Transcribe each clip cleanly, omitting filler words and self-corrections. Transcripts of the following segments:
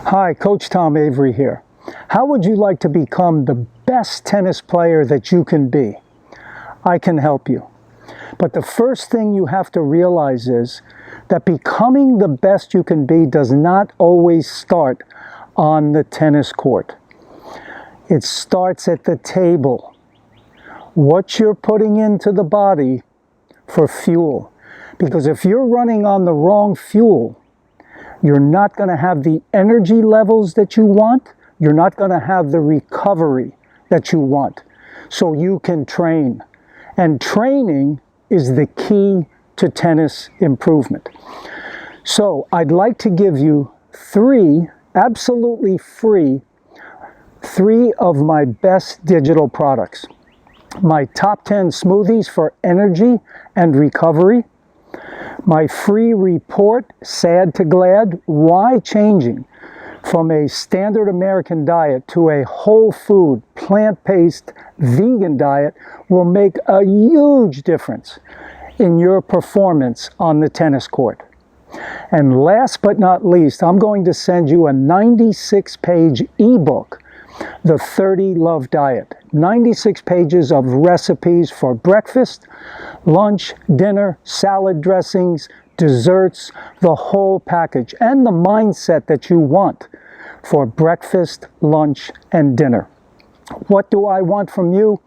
Hi, Coach Tom Avery here. How would you like to become the best tennis player that you can be? I can help you. But the first thing you have to realize is that becoming the best you can be does not always start on the tennis court. It starts at the table. What you're putting into the body for fuel. Because if you're running on the wrong fuel, you're not going to have the energy levels that you want. You're not going to have the recovery that you want. So you can train. And training is the key to tennis improvement. So I'd like to give you three, absolutely free, of my best digital products. My top 10 smoothies for energy and recovery. My free report, Sad to Glad, why changing from a standard American diet to a whole food, plant-based, vegan diet will make a huge difference in your performance on the tennis court. And last but not least, I'm going to send you a 96-page ebook, The 30 Love Diet. 96 pages of recipes for breakfast, lunch, dinner, salad dressings, desserts, the whole package, and the mindset that you want for breakfast, lunch, and dinner. What do I want from you?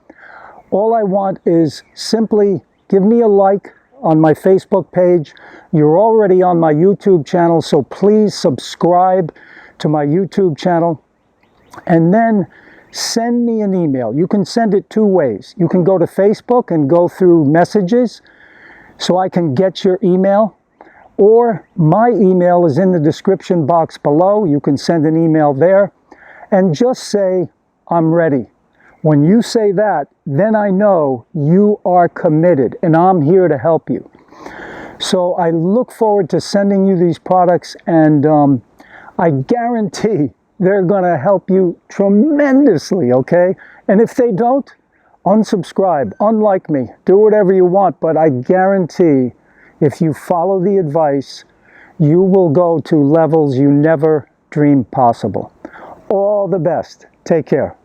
All I want is simply give me a like on my Facebook page. You're already on my YouTube channel, so please subscribe to my YouTube channel. And then send me an email. You can send it two ways. You can go to Facebook and go through messages so I can get your email. Or my email is in the description box below. You can send an email there and just say, I'm ready. When you say that, then I know you are committed and I'm here to help you. So I look forward to sending you these products, and I guarantee they're going to help you tremendously, okay? And if they don't, unsubscribe, unlike me, do whatever you want, but I guarantee if you follow the advice, you will go to levels you never dreamed possible. All the best. Take care.